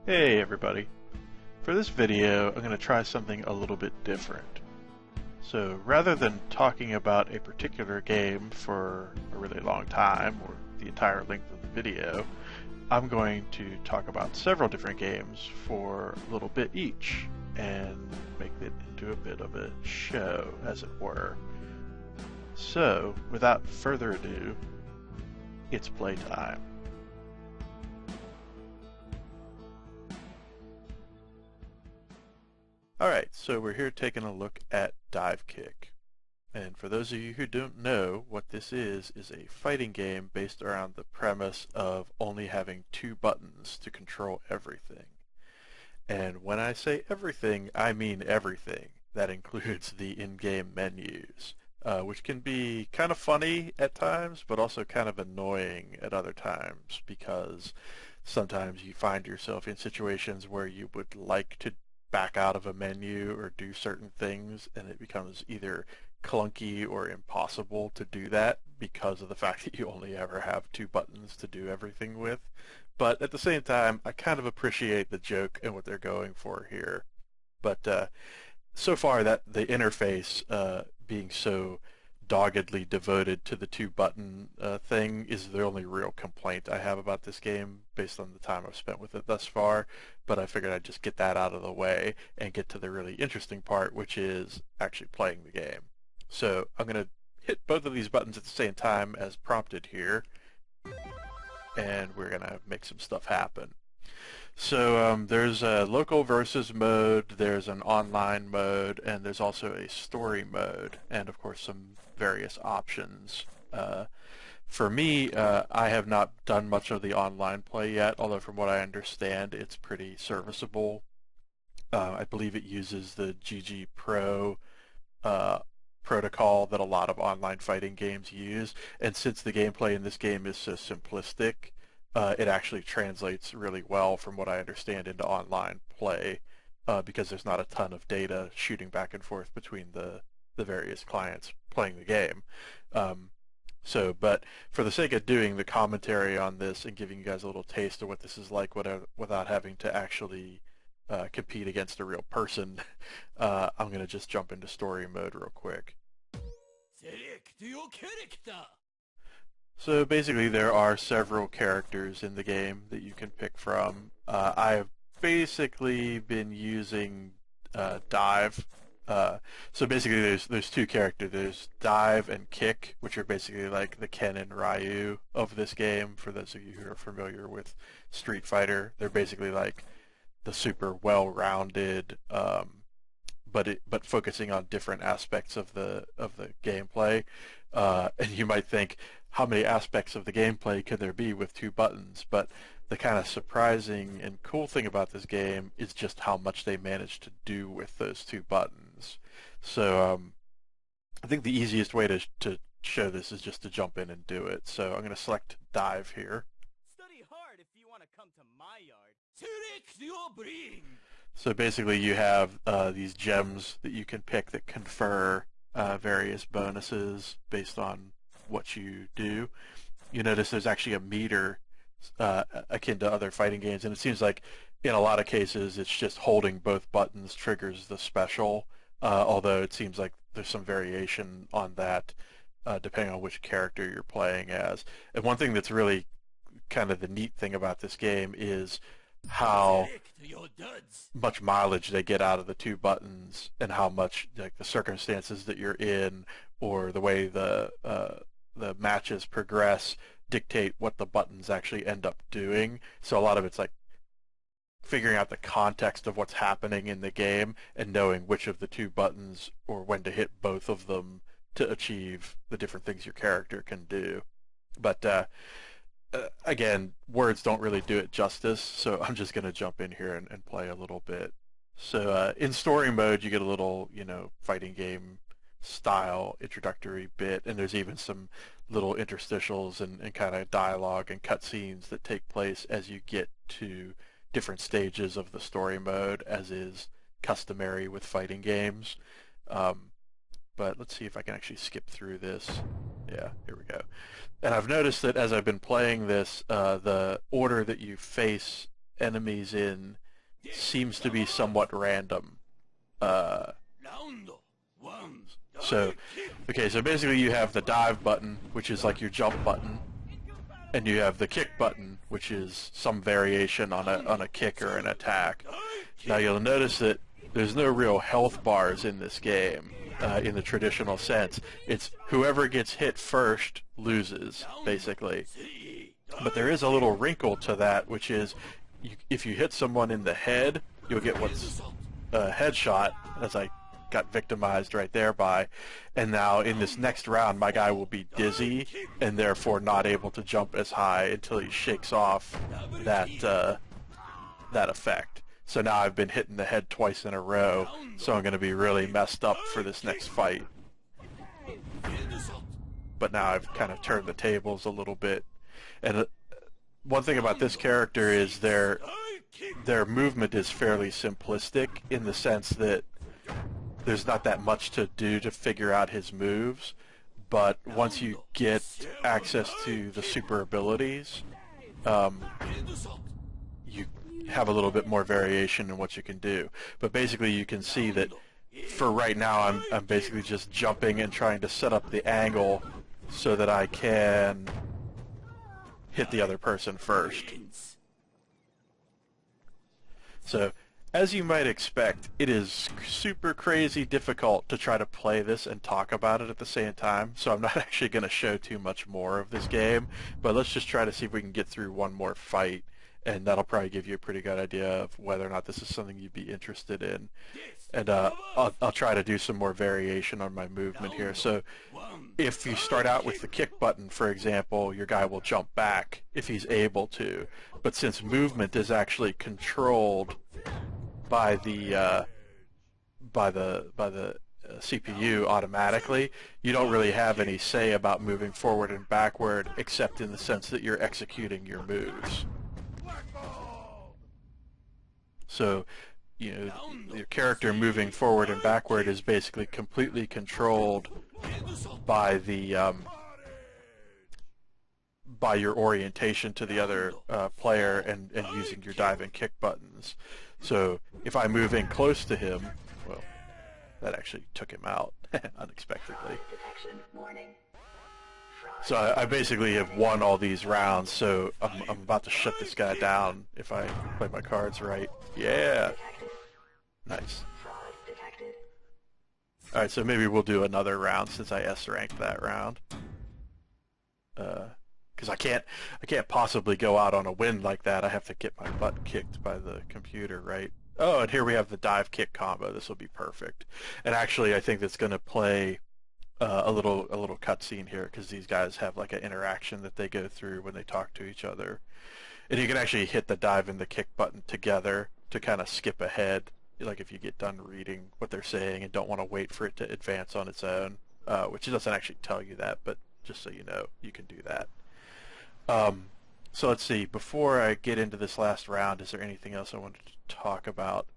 Hey everybody. For this video, I'm going to try something a little bit different. So rather than talking about a particular game for a really long time, or the entire length of the video, I'm going to talk about several different games for a little bit each, and make it into a bit of a show, as it were. So, without further ado, it's playtime. Alright, so we're here taking a look at Dive Kick. And for those of you who don't know, what this is a fighting game based around the premise of only having two buttons to control everything. And when I say everything, I mean everything. That includes the in-game menus, which can be kind of funny at times, but also kind of annoying at other times, because sometimes you find yourself in situations where you would like to back out of a menu or do certain things, and it becomes either clunky or impossible to do that because of the fact that you only ever have two buttons to do everything with. But at the same time, I kind of appreciate the joke and what they're going for here. But so far, that the interface being so doggedly devoted to the two-button thing is the only real complaint I have about this game based on the time I've spent with it thus far, but I figured I'd just get that out of the way and get to the really interesting part, which is actually playing the game. So I'm going to hit both of these buttons at the same time as prompted here, and we're going to make some stuff happen. So there's a local versus mode, there's an online mode, and there's also a story mode, and of course some various options. For me, I have not done much of the online play yet, although from what I understand, it's pretty serviceable. I believe it uses the GG Pro protocol that a lot of online fighting games use, and since the gameplay in this game is so simplistic, it actually translates really well, from what I understand, into online play, because there's not a ton of data shooting back and forth between the various clients playing the game. But for the sake of doing the commentary on this and giving you guys a little taste of what this is like without having to actually compete against a real person, I'm going to just jump into story mode real quick. So basically there are several characters in the game that you can pick from. I've basically been using Dive. So basically there's two characters. There's Dive and Kick, which are basically like the Ken and Ryu of this game. For those of you who are familiar with Street Fighter, they're basically like the super well-rounded, but focusing on different aspects of the gameplay. And you might think, how many aspects of the gameplay could there be with two buttons? But the kind of surprising and cool thing about this game is just how much they managed to do with those two buttons. So I think the easiest way to show this is just to jump in and do it. So I'm going to select Dive here. Study hard if you want to come to my yard. So basically you have these gems that you can pick that confer various bonuses based on what you do. You notice there's actually a meter akin to other fighting games, and it seems like in a lot of cases it's just holding both buttons triggers the special, although it seems like there's some variation on that depending on which character you're playing as. And one thing that's really kind of the neat thing about this game is how much mileage they get out of the two buttons, and how much, like, the circumstances that you're in or the way the matches progress dictate what the buttons actually end up doing. So a lot of it's like figuring out the context of what's happening in the game and knowing which of the two buttons or when to hit both of them to achieve the different things your character can do. But again, words don't really do it justice, so I'm just going to jump in here and play a little bit. So in story mode, you get a little, fighting game style introductory bit, and there's even some little interstitials and kind of dialogue and cutscenes that take place as you get to different stages of the story mode, as is customary with fighting games. But let's see if I can actually skip through this. Yeah, here we go. And I've noticed that as I've been playing this, the order that you face enemies in seems to be somewhat random. Uh, so, okay, so basically you have the dive button, which is like your jump button, and you have the kick button, which is some variation on a kick or an attack. Now you'll notice that there's no real health bars in this game in the traditional sense. It's whoever gets hit first loses, basically. But there is a little wrinkle to that, which is if you hit someone in the head, you'll get what's a headshot, as I got victimized right there by, and now in this next round my guy will be dizzy and therefore not able to jump as high until he shakes off that that effect. So now I've been hitting the head twice in a row, so I'm going to be really messed up for this next fight. But now I've kind of turned the tables a little bit. And one thing about this character is their movement is fairly simplistic in the sense that there's not that much to do to figure out his moves, but once you get access to the super abilities, you have a little bit more variation in what you can do. But basically you can see that for right now I'm basically just jumping and trying to set up the angle so that I can hit the other person first. So, as you might expect, it is super crazy difficult to try to play this and talk about it at the same time, so I'm not actually going to show too much more of this game, but let's just try to see if we can get through one more fight, and that'll probably give you a pretty good idea of whether or not this is something you'd be interested in. And I'll try to do some more variation on my movement here. So if you start out with the kick button, for example, your guy will jump back if he's able to. But since movement is actually controlled by the CPU automatically, you don't really have any say about moving forward and backward, except in the sense that you're executing your moves. So, you know, your character moving forward and backward is basically completely controlled by the by your orientation to the other player and using your dive and kick buttons. So if I move in close to him, well, that actually took him out unexpectedly. So I basically have won all these rounds, so I'm about to shut this guy down if I play my cards right. Yeah! Nice. Alright, so maybe we'll do another round since I S-ranked that round. Because I can't possibly go out on a win like that. I have to get my butt kicked by the computer, right? Oh, and here we have the dive kick combo. This will be perfect. And actually, I think that's going to play a little cutscene here because these guys have like an interaction that they go through when they talk to each other. And you can actually hit the dive and the kick button together to kind of skip ahead, like if you get done reading what they're saying and don't want to wait for it to advance on its own, which it doesn't actually tell you that, but just so you know, you can do that. So let's see, before I get into this last round, is there anything else I wanted to talk about?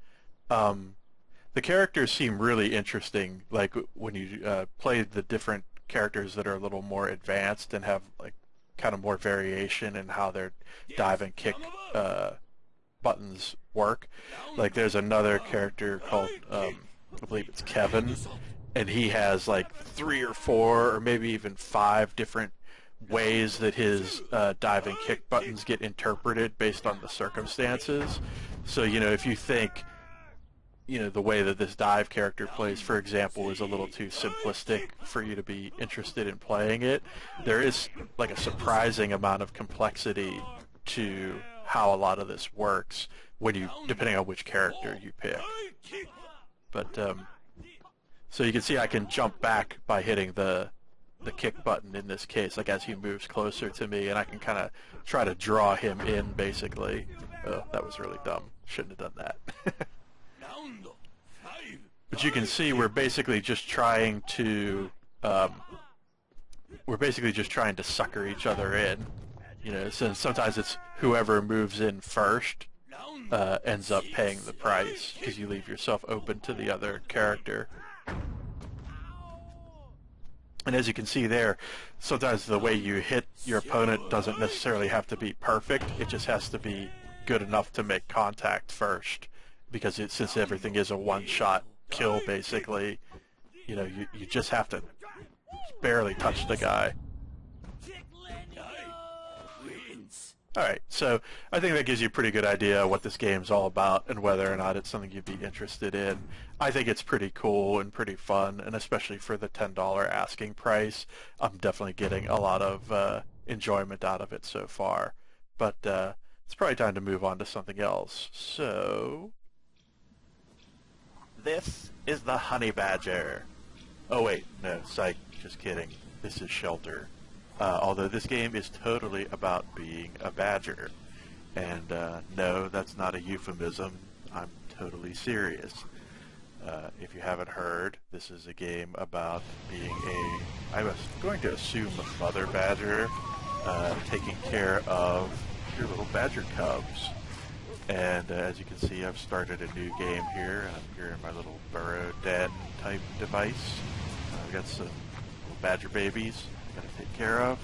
The characters seem really interesting, like when you play the different characters that are a little more advanced and have like kind of more variation in how their dive and kick buttons work. Like there's another character called, I believe it's Kevin, and he has like 3 or 4 or maybe even 5 different ways that his dive and kick buttons get interpreted based on the circumstances. So, you know, if you think, you know, the way that this dive character plays, for example, is a little too simplistic for you to be interested in playing it, there is like a surprising amount of complexity to how a lot of this works when you, depending on which character you pick. But so you can see I can jump back by hitting the kick button in this case, like as he moves closer to me, and I can kind of try to draw him in, basically. Oh, that was really dumb. Shouldn't have done that. But you can see we're basically just trying to sucker each other in. You know, so sometimes it's whoever moves in first ends up paying the price because you leave yourself open to the other character. And as you can see there, sometimes the way you hit your opponent doesn't necessarily have to be perfect. It just has to be good enough to make contact first, because since everything is a one-shot kill, basically, you know, you just have to barely touch the guy. Alright, so I think that gives you a pretty good idea what this game's all about and whether or not it's something you'd be interested in. I think it's pretty cool and pretty fun, and especially for the $10 asking price, I'm definitely getting a lot of enjoyment out of it so far. But it's probably time to move on to something else. So, this is the Honey Badger. Oh wait, no, psych, just kidding. This is Shelter. Although this game is totally about being a badger. And no, that's not a euphemism. I'm totally serious. If you haven't heard, this is a game about being I was going to assume a mother badger, taking care of your little badger cubs. And as you can see, I've started a new game here, and I'm here in my little burrow den type device. I've got some little badger babies I gotta take care of.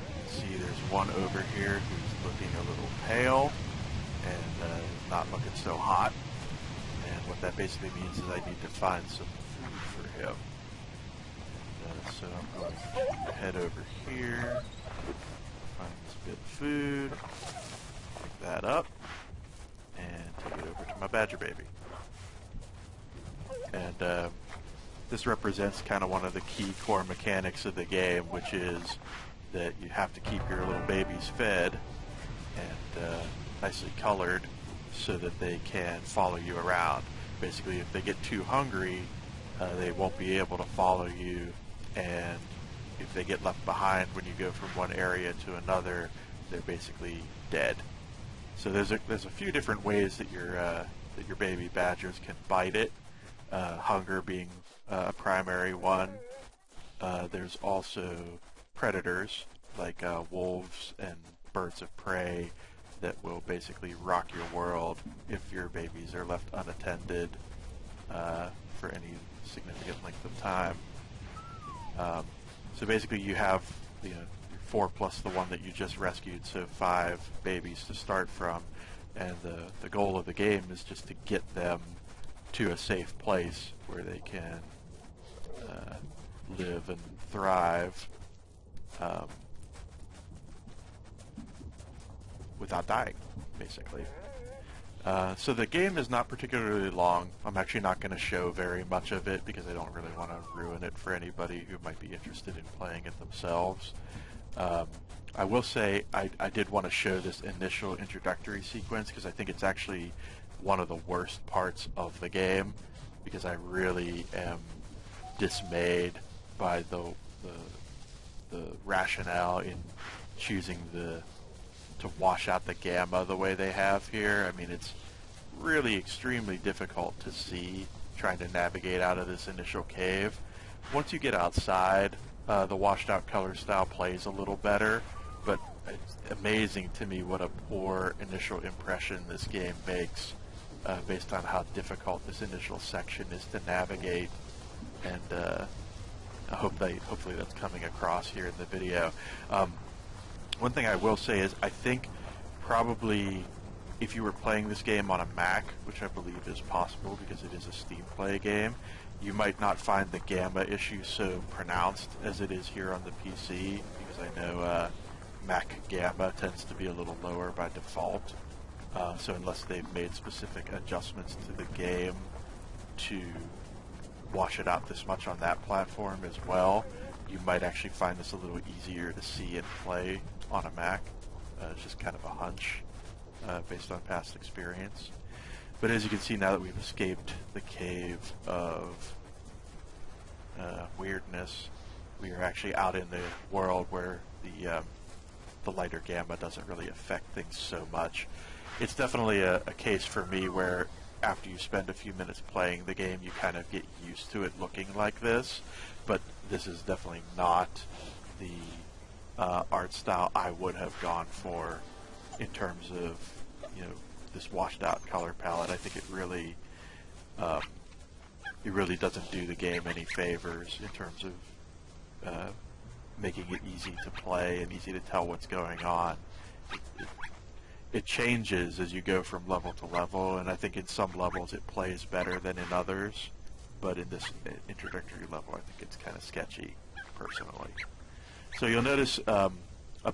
You can see there's one over here who's looking a little pale and not looking so hot. And what that basically means is I need to find some food for him. So I'm going to head over here, find this bit of food, pick that up, and take it over to my badger baby. And this represents kind of one of the key core mechanics of the game, which is that you have to keep your little babies fed and nicely colored so that they can follow you around. Basically, if they get too hungry, they won't be able to follow you, and if they get left behind when you go from one area to another, they're basically dead. So there's a few different ways that your baby badgers can bite it. Hunger being a primary one. There's also predators like wolves and birds of prey that will basically rock your world if your babies are left unattended for any significant length of time. So basically you have 4 plus the one that you just rescued, so 5 babies to start from, and the goal of the game is just to get them to a safe place where they can live and thrive without dying, basically. So the game is not particularly long. I'm actually not going to show very much of it because I don't really want to ruin it for anybody who might be interested in playing it themselves. I will say I did want to show this initial introductory sequence because I think it's actually one of the worst parts of the game, because I really am dismayed by the rationale in choosing to wash out the gamma the way they have here. I mean, it's really extremely difficult to see trying to navigate out of this initial cave. Once you get outside, the washed out color style plays a little better, but it's amazing to me what a poor initial impression this game makes based on how difficult this initial section is to navigate, and hopefully that's coming across here in the video. One thing I will say is I think probably if you were playing this game on a Mac, which I believe is possible because it is a Steam Play game, you might not find the gamma issue so pronounced as it is here on the PC, because I know Mac gamma tends to be a little lower by default. So unless they've made specific adjustments to the game to wash it out this much on that platform as well, you might actually find this a little easier to see and play on a Mac. It's just kind of a hunch based on past experience. But as you can see, now that we've escaped the cave of weirdness, we are actually out in the world where the lighter gamma doesn't really affect things so much. It's definitely a case for me where after you spend a few minutes playing the game, you kind of get used to it looking like this, but this is definitely not the art style I would have gone for in terms of, this washed out color palette. I think it really doesn't do the game any favors in terms of making it easy to play and easy to tell what's going on. it changes as you go from level to level, and I think in some levels it plays better than in others, but in this introductory level I think it's kind of sketchy, personally. So you'll notice a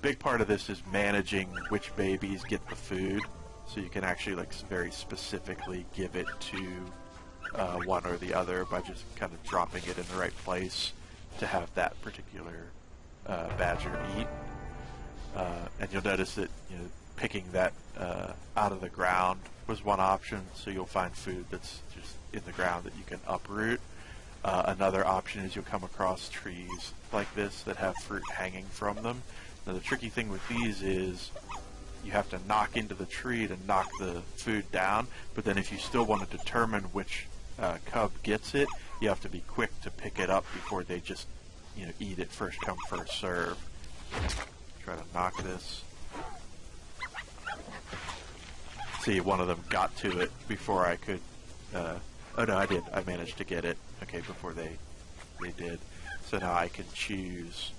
big part of this is managing which babies get the food, so you can actually like very specifically give it to one or the other by just kind of dropping it in the right place to have that particular badger eat. And you'll notice that picking that out of the ground was one option, so you'll find food that's just in the ground that you can uproot. Another option is you'll come across trees like this that have fruit hanging from them. Now the tricky thing with these is you have to knock into the tree to knock the food down, but then if you still want to determine which cub gets it, you have to be quick to pick it up before they just eat it first come first serve. Try to knock this. See, one of them got to it before I could. Oh no, I did. I managed to get it. Okay, before they did. So now I can choose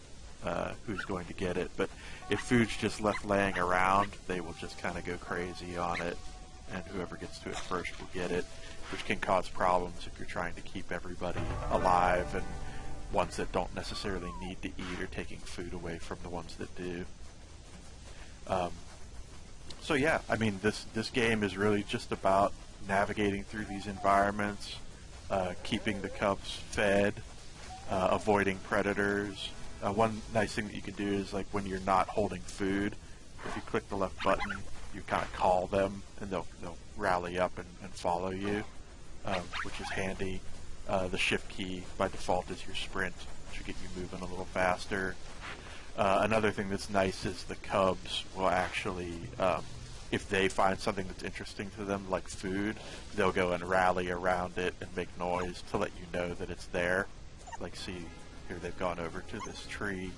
who's going to get it. But if food's just left laying around, they will just kind of go crazy on it, and whoever gets to it first will get it, which can cause problems if you're trying to keep everybody alive and ones that don't necessarily need to eat are taking food away from the ones that do. So yeah, I mean, this game is really just about navigating through these environments, keeping the cubs fed, avoiding predators. One nice thing that you can do is, like, when you're not holding food, if you click the left button, you kind of call them, and they'll rally up and follow you, which is handy. The shift key by default is your sprint, which will get you moving a little faster. Another thing that's nice is the cubs will actually, if they find something that's interesting to them, like food, they'll go and rally around it and make noise to let you know that it's there. Like, see, here they've gone over to this tree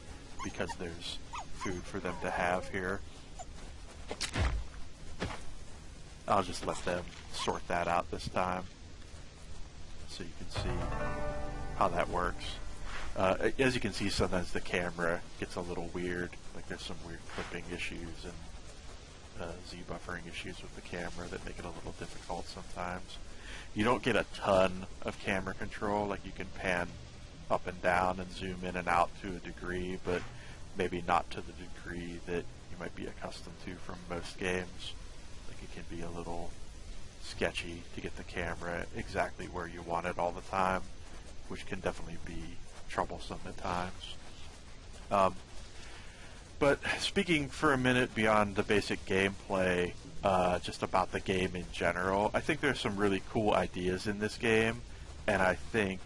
because there's food for them to have here. I'll just let them sort that out this time so you can see how that works. As you can see, sometimes the camera gets a little weird. Like, there's some weird clipping issues and Z-buffering issues with the camera that make it a little difficult sometimes. You don't get a ton of camera control. Like, you can pan up and down and zoom in and out to a degree, but maybe not to the degree that you might be accustomed to from most games. Like, it can be a little sketchy to get the camera exactly where you want it all the time, which can definitely be troublesome at times. But speaking for a minute beyond the basic gameplay, just about the game in general, I think there's some really cool ideas in this game, and I think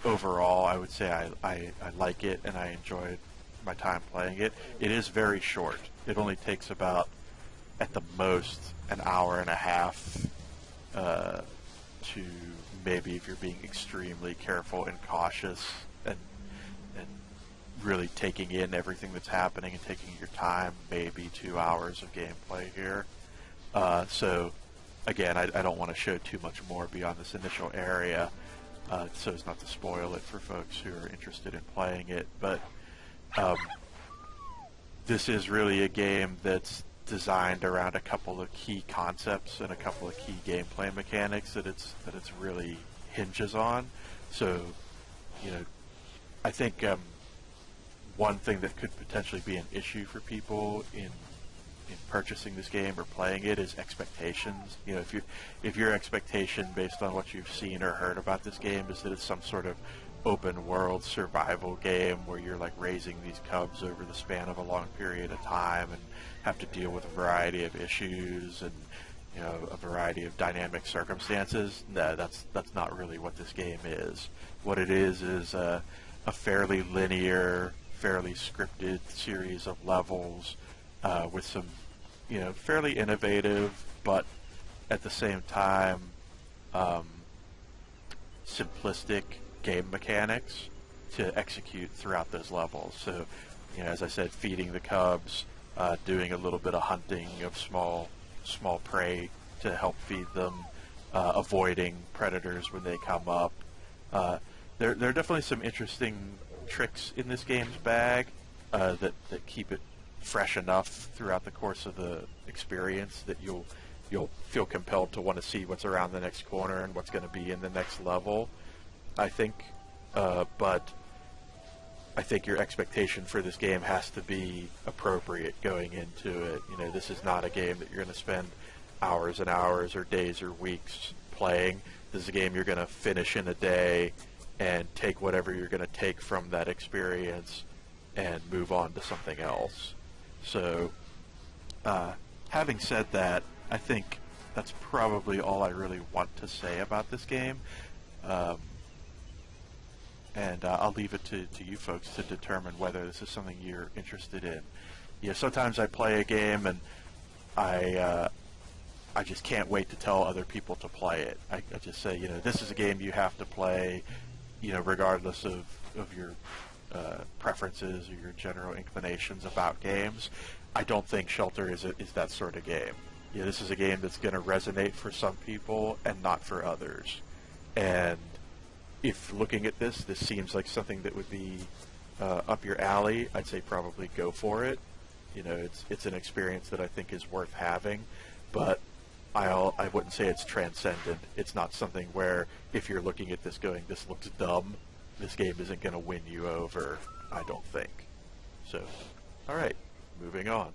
overall I would say I like it and I enjoyed my time playing it. It is very short. It only takes about, at the most, an hour and a half to maybe, if you're being extremely careful and cautious and really taking in everything that's happening and taking your time, maybe 2 hours of gameplay here. So again, I don't want to show too much more beyond this initial area, so as not to spoil it for folks who are interested in playing it. But this is really a game that's designed around a couple of key concepts and a couple of key gameplay mechanics that it's really hinges on. So, I think one thing that could potentially be an issue for people in purchasing this game or playing it is expectations. If your expectation based on what you've seen or heard about this game is that it's some sort of open world survival game where you're like raising these cubs over the span of a long period of time and have to deal with a variety of issues and a variety of dynamic circumstances, no, that's not really what this game is. What it is a fairly linear, fairly scripted series of levels with some fairly innovative but at the same time simplistic game mechanics to execute throughout those levels. So, as I said, feeding the cubs, doing a little bit of hunting of small prey to help feed them, avoiding predators when they come up. There are definitely some interesting tricks in this game's bag that keep it fresh enough throughout the course of the experience that you'll feel compelled to want to see what's around the next corner and what's going to be in the next level. I think, but I think your expectation for this game has to be appropriate going into it. You know, this is not a game that you're going to spend hours and hours or days or weeks playing. This is a game you're going to finish in a day and take whatever you're going to take from that experience and move on to something else. So, having said that, I think that's probably all I really want to say about this game. Um, and I'll leave it to you folks to determine whether this is something you're interested in. You know, sometimes I play a game and I just can't wait to tell other people to play it. I just say, you know, this is a game you have to play, you know, regardless of your preferences or your general inclinations about games. I don't think Shelter is that sort of game. You know, this is a game that's going to resonate for some people and not for others. And if looking at this seems like something that would be up your alley, I'd say probably go for it. You know, it's an experience that I think is worth having, but I wouldn't say it's transcendent. It's not something where if you're looking at this going, this looks dumb, this game isn't going to win you over, I don't think. So, all right, moving on.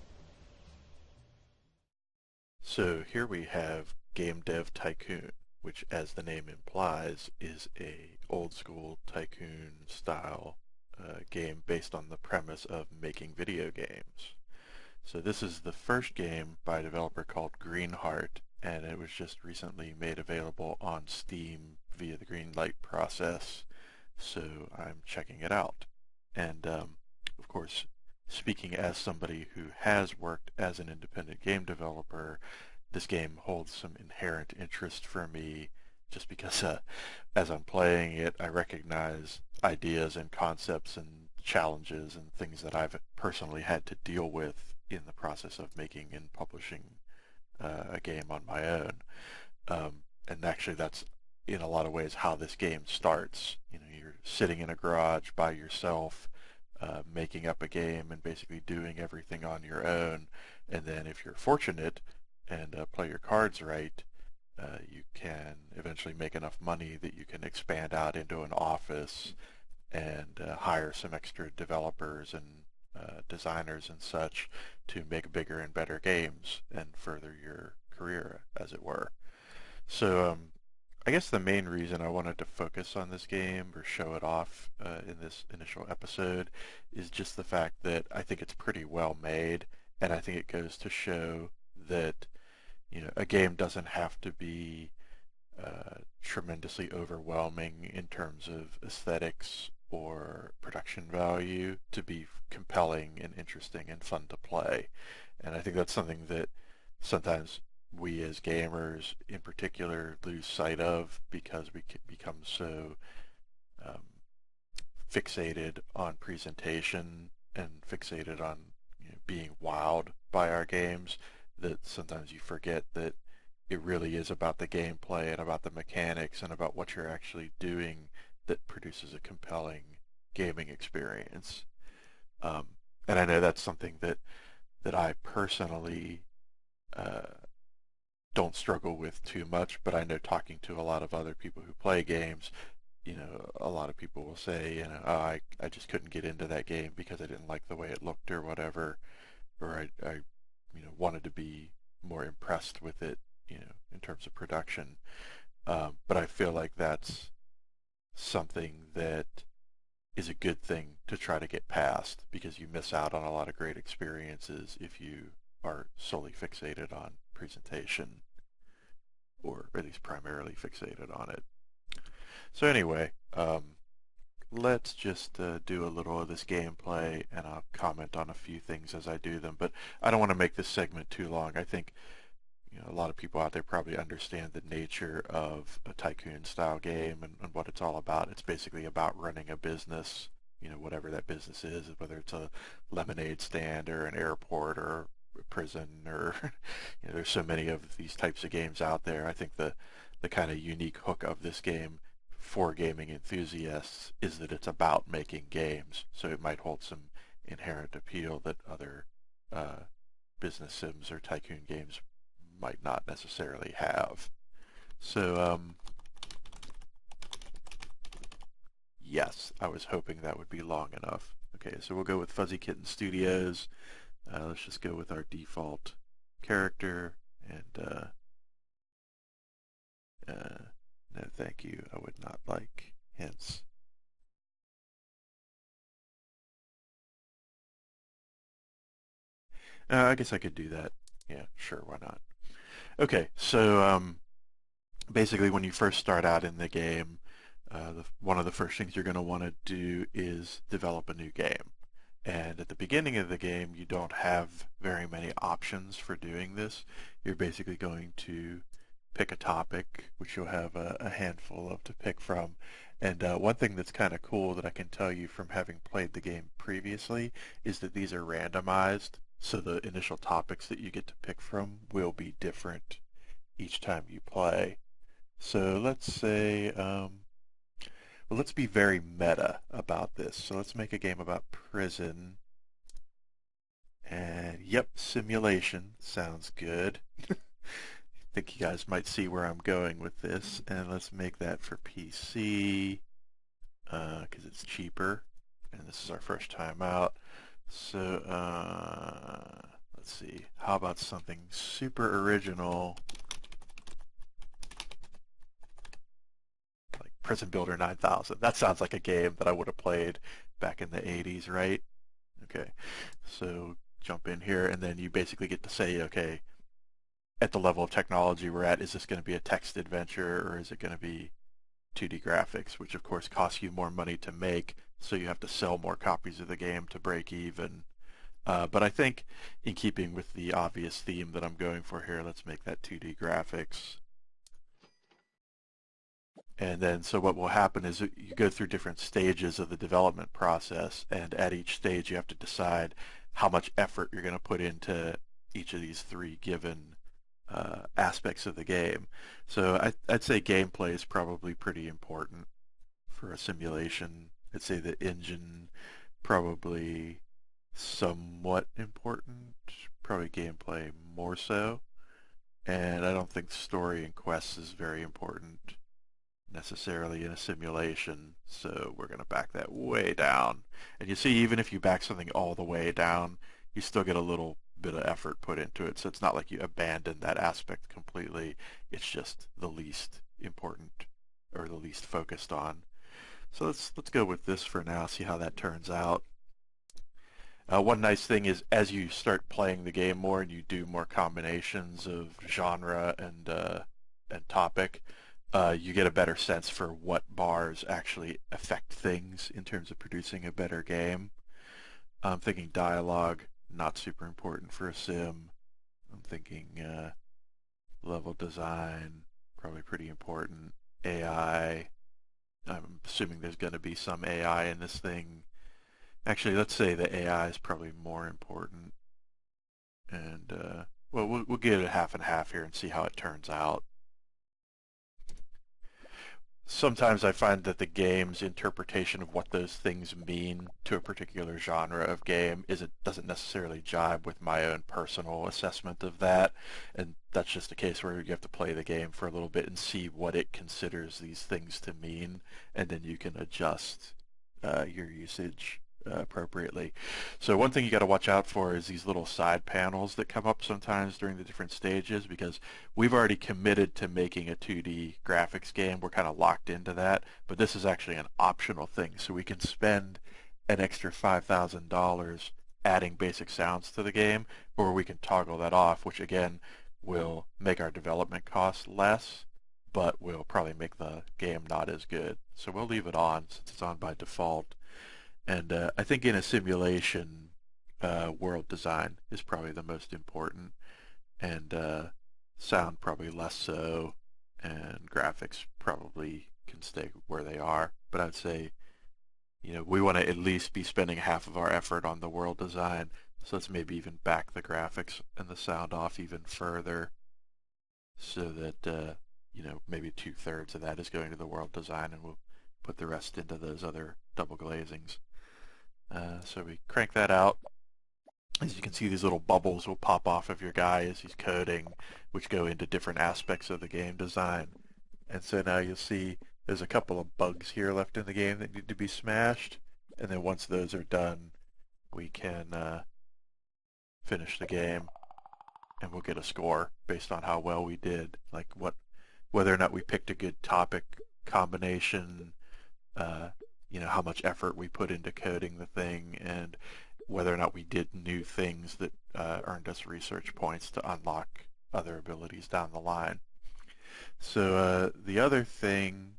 So here we have Game Dev Tycoon, which, as the name implies, is a old school tycoon style game based on the premise of making video games. So this is the first game by a developer called Greenheart, and it was just recently made available on Steam via the Greenlight process, so I'm checking it out. And of course, speaking as somebody who has worked as an independent game developer, this game holds some inherent interest for me just because as I'm playing it, I recognize ideas and concepts and challenges and things that I've personally had to deal with in the process of making and publishing a game on my own. And actually that's in a lot of ways how this game starts. You know, you're sitting in a garage by yourself, making up a game and basically doing everything on your own. And then if you're fortunate and play your cards right, you can eventually make enough money that you can expand out into an office and hire some extra developers and designers and such to make bigger and better games and further your career, as it were. So I guess the main reason I wanted to focus on this game or show it off in this initial episode is just the fact that I think it's pretty well made, and I think it goes to show that, you know, a game doesn't have to be tremendously overwhelming in terms of aesthetics or production value to be compelling and interesting and fun to play. And I think that's something that sometimes we as gamers in particular lose sight of because we become so um, fixated on presentation and fixated on, you know, being wowed by our games that sometimes you forget that it really is about the gameplay and about the mechanics and about what you're actually doing that produces a compelling gaming experience. And I know that's something that I personally don't struggle with too much, but I know talking to a lot of other people who play games, you know, a lot of people will say, you know, oh, I just couldn't get into that game because I didn't like the way it looked or whatever, or I you know, wanted to be more impressed with it, you know, in terms of production. But I feel like that's something that is a good thing to try to get past because you miss out on a lot of great experiences if you are solely fixated on presentation, or at least primarily fixated on it. So anyway, let's just do a little of this gameplay, and I'll comment on a few things as I do them. But I don't want to make this segment too long. I think, you know, a lot of people out there probably understand the nature of a tycoon-style game and what it's all about. It's basically about running a business, you know, whatever that business is, whether it's a lemonade stand or an airport or a prison or, you know, there's so many of these types of games out there. I think the kind of unique hook of this game for gaming enthusiasts is that it's about making games, so it might hold some inherent appeal that other uh, business sims or tycoon games might not necessarily have. So yes, I was hoping that would be long enough. Okay, so we'll go with Fuzzy Kitten Studios. Let's just go with our default character, and no thank you, I would not like hints. I guess I could do that. Yeah, sure, why not? Okay, so basically when you first start out in the game, one of the first things you're going to want to do is develop a new game. And at the beginning of the game, you don't have very many options for doing this. You're basically going to pick a topic, which you'll have a handful of to pick from. And one thing that's kind of cool that I can tell you from having played the game previously is that these are randomized. So the initial topics that you get to pick from will be different each time you play. So let's say, well, let's be very meta about this. So let's make a game about prison. And yep, simulation sounds good. I think you guys might see where I'm going with this. And let's make that for PC because it's cheaper. And this is our first time out. So let's see. How about something super original like Prison Builder 9000? That sounds like a game that I would have played back in the 80s, right? Okay, so jump in here, and then you basically get to say, okay, at the level of technology we're at, is this going to be a text adventure or is it going to be 2D graphics, which of course costs you more money to make, so you have to sell more copies of the game to break even. But I think in keeping with the obvious theme that I'm going for here, let's make that 2D graphics. And then, so what will happen is you go through different stages of the development process, and at each stage you have to decide how much effort you're going to put into each of these three given aspects of the game. So I'd say gameplay is probably pretty important for a simulation. I'd say the engine probably somewhat important, probably gameplay more so. And I don't think story and quests is very important necessarily in a simulation, so we're going to back that way down. And you see, even if you back something all the way down, you still get a little bit of effort put into it, so it's not like you abandon that aspect completely. It's just the least important or the least focused on. So let's go with this for now, see how that turns out. One nice thing is as you start playing the game more and you do more combinations of genre and topic, you get a better sense for what bars actually affect things in terms of producing a better game. I'm thinking dialogue, not super important for a sim. I'm thinking level design, probably pretty important. AI, I'm assuming there's going to be some AI in this thing. Actually, let's say the AI is probably more important. And, well, we'll give it a half and half here and see how it turns out. Sometimes I find that the game's interpretation of what those things mean to a particular genre of game doesn't necessarily jibe with my own personal assessment of that, and that's just a case where you have to play the game for a little bit and see what it considers these things to mean, and then you can adjust your usage appropriately. So one thing you got to watch out for is these little side panels that come up sometimes during the different stages, because we've already committed to making a 2D graphics game. We're kind of locked into that, but this is actually an optional thing. So we can spend an extra $5,000 adding basic sounds to the game, or we can toggle that off, which again will make our development costs less, but will probably make the game not as good. So we'll leave it on since it's on by default. And I think in a simulation, world design is probably the most important, and sound probably less so, and graphics probably can stay where they are. But I'd say, we want to at least be spending half of our effort on the world design, so let's maybe even back the graphics and the sound off even further, so that, maybe 2/3 of that is going to the world design, and we'll put the rest into those other double glazings. So we crank that out. As you can see, these little bubbles will pop off of your guy as he's coding, which go into different aspects of the game design. And so now you'll see there's a couple of bugs here left in the game that need to be smashed. And then once those are done, we can finish the game, and we'll get a score based on how well we did, like whether or not we picked a good topic combination, uh, how much effort we put into coding the thing, and whether or not we did new things that earned us research points to unlock other abilities down the line. So the other thing,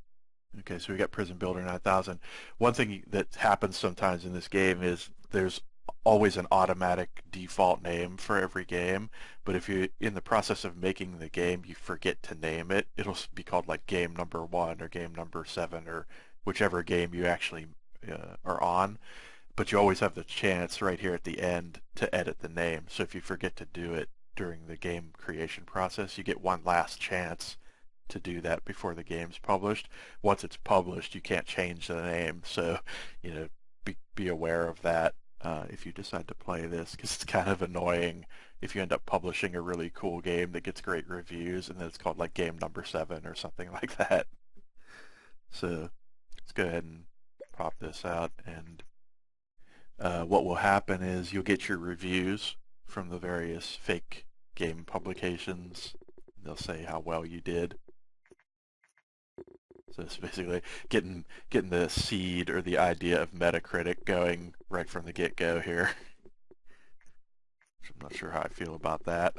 okay, so we got Prison Builder 9000. One thing that happens sometimes in this game is there's always an automatic default name for every game, but if you're in the process of making the game, you forget to name it, it'll be called like game number 1 or game number 7 or whichever game you actually are on. But you always have the chance right here at the end to edit the name. So if you forget to do it during the game creation process, you get one last chance to do that before the game's published. Once it's published, you can't change the name. So, be aware of that if you decide to play this, because it's kind of annoying if you end up publishing a really cool game that gets great reviews and then it's called like game number 7 or something like that. So let's go ahead and pop this out, and what will happen is you'll get your reviews from the various fake game publications. They'll say how well you did. So it's basically getting the seed or the idea of Metacritic going right from the get-go here. I'm not sure how I feel about that.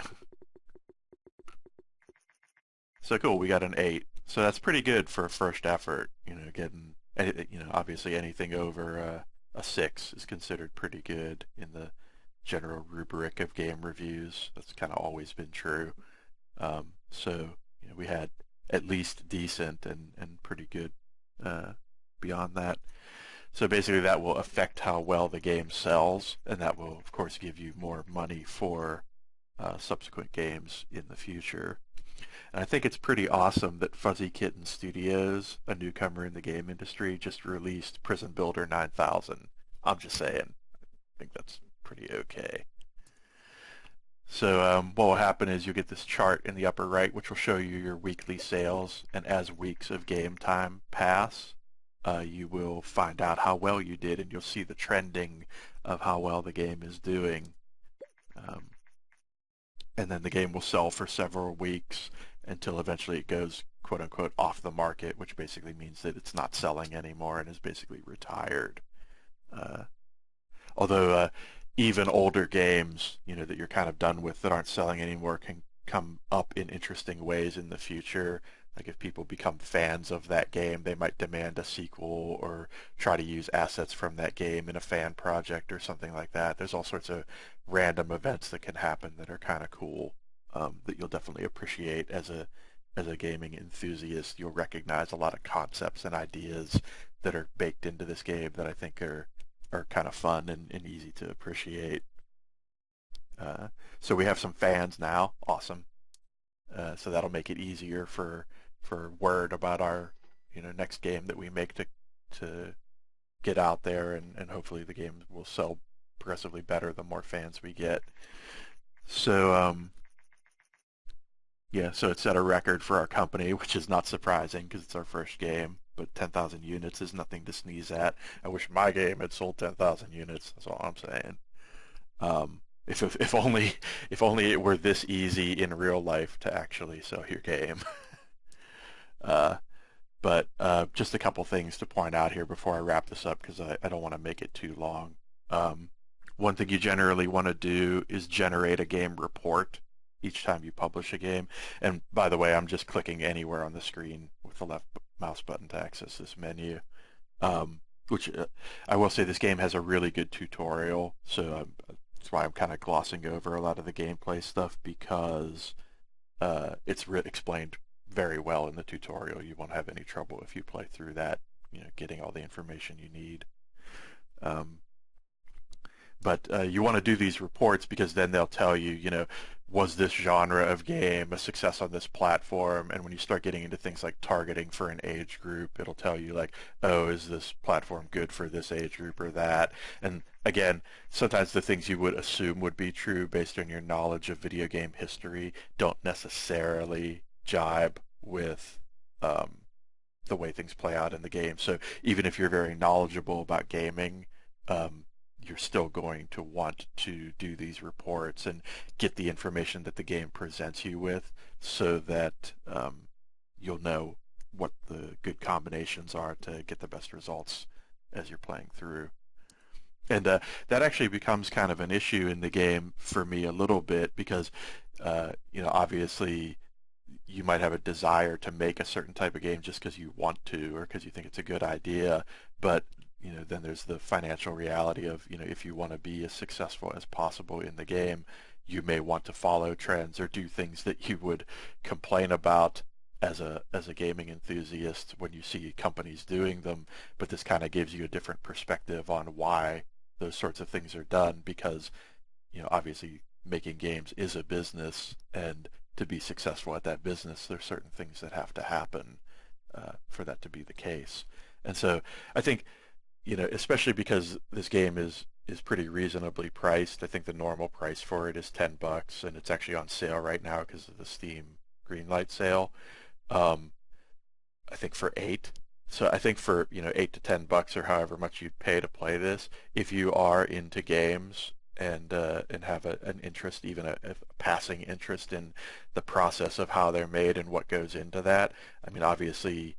So cool, we got an 8. So that's pretty good for a first effort. Getting, obviously anything over a 6 is considered pretty good in the general rubric of game reviews. That's kind of always been true. So we had at least decent and pretty good beyond that. So basically that will affect how well the game sells, and that will of course give you more money for subsequent games in the future. And I think it's pretty awesome that Fuzzy Kitten Studios, a newcomer in the game industry, just released Prison Builder 9000. I'm just saying. I think that's pretty okay. So what will happen is you'll get this chart in the upper right, which will show you your weekly sales. And as weeks of game time pass, you will find out how well you did, and you'll see the trending of how well the game is doing. And then the game will sell for several weeks until eventually it goes quote-unquote off the market, which basically means that it's not selling anymore and is basically retired. Although even older games, that you're kind of done with that aren't selling anymore can come up in interesting ways in the future. Like if people become fans of that game, they might demand a sequel or try to use assets from that game in a fan project or something like that. There's all sorts of random events that can happen that are kind of cool, that you'll definitely appreciate as a gaming enthusiast. You'll recognize a lot of concepts and ideas that are baked into this game that I think are kind of fun and easy to appreciate. So we have some fans now. Awesome. So that'll make it easier for word about our next game that we make to get out there, and hopefully the game will sell progressively better the more fans we get. So yeah, so it set a record for our company, which is not surprising because it's our first game. But 10,000 units is nothing to sneeze at. I wish my game had sold 10,000 units. That's all I'm saying. If only it were this easy in real life to actually sell your game. But just a couple things to point out here before I wrap this up, because I don't want to make it too long. One thing you generally want to do is generate a game report each time you publish a game. And by the way, I'm just clicking anywhere on the screen with the left mouse button to access this menu. Which I will say this game has a really good tutorial, so that's why I'm kind of glossing over a lot of the gameplay stuff, because it's explained very well in the tutorial. You won't have any trouble if you play through that, getting all the information you need. But you want to do these reports because then they'll tell you, was this genre of game a success on this platform? And when you start getting into things like targeting for an age group, it'll tell you like, oh, is this platform good for this age group or that? And again, sometimes the things you would assume would be true based on your knowledge of video game history don't necessarily jibe with um, the way things play out in the game. So even if you're very knowledgeable about gaming, um, you're still going to want to do these reports and get the information that the game presents you with so that you'll know what the good combinations are to get the best results as you're playing through. And that actually becomes kind of an issue in the game for me a little bit because, obviously you might have a desire to make a certain type of game just because you want to or because you think it's a good idea. But, then there's the financial reality of, if you want to be as successful as possible in the game, you may want to follow trends or do things that you would complain about as a gaming enthusiast when you see companies doing them. But this kind of gives you a different perspective on why those sorts of things are done because, obviously making games is a business, and to be successful at that business, there's certain things that have to happen for that to be the case. And so I think, especially because this game is pretty reasonably priced. I think the normal price for it is $10, and it's actually on sale right now because of the Steam Greenlight sale. Um, I think for 8. So I think for, $8 to $10 or however much you'd pay to play this, if you are into games and have an interest, even a passing interest in the process of how they're made and what goes into that. I mean, obviously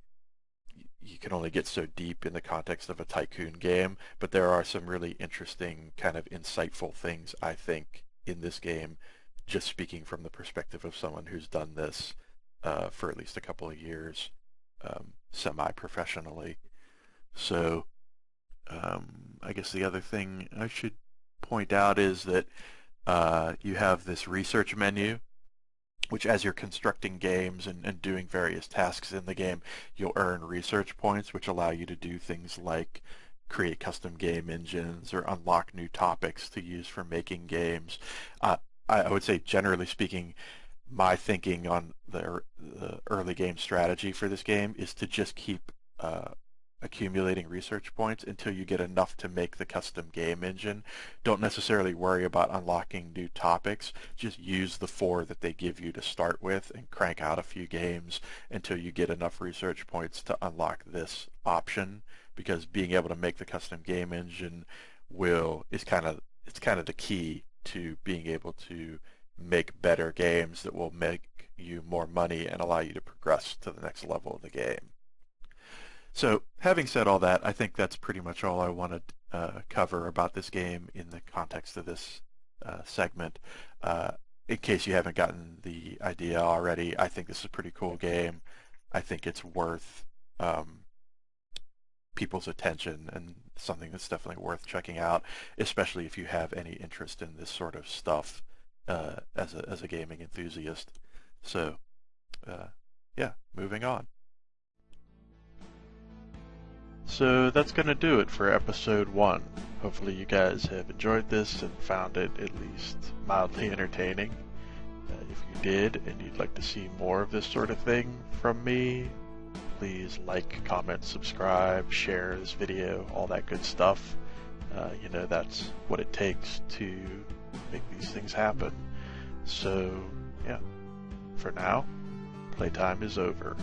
you can only get so deep in the context of a tycoon game, but there are some really interesting kind of insightful things, I think, in this game, just speaking from the perspective of someone who's done this for at least a couple of years semi-professionally. So I guess the other thing I should point out is that you have this research menu, which as you're constructing games and doing various tasks in the game, you'll earn research points, which allow you to do things like create custom game engines or unlock new topics to use for making games. I would say, generally speaking, my thinking on the early game strategy for this game is to just keep accumulating research points until you get enough to make the custom game engine. Don't necessarily worry about unlocking new topics. Just use the 4 that they give you to start with and crank out a few games until you get enough research points to unlock this option, because being able to make the custom game engine is kind of the key to being able to make better games that will make you more money and allow you to progress to the next level of the game. So having said all that, I think that's pretty much all I want to cover about this game in the context of this segment. In case you haven't gotten the idea already, I think this is a pretty cool game. I think it's worth people's attention and something that's definitely worth checking out, especially if you have any interest in this sort of stuff as a gaming enthusiast. So, yeah, moving on. So that's going to do it for episode 1. Hopefully you guys have enjoyed this and found it at least mildly entertaining. If you did and you'd like to see more of this sort of thing from me, please like, comment, subscribe, share this video, all that good stuff. That's what it takes to make these things happen. So, yeah, for now, playtime is over.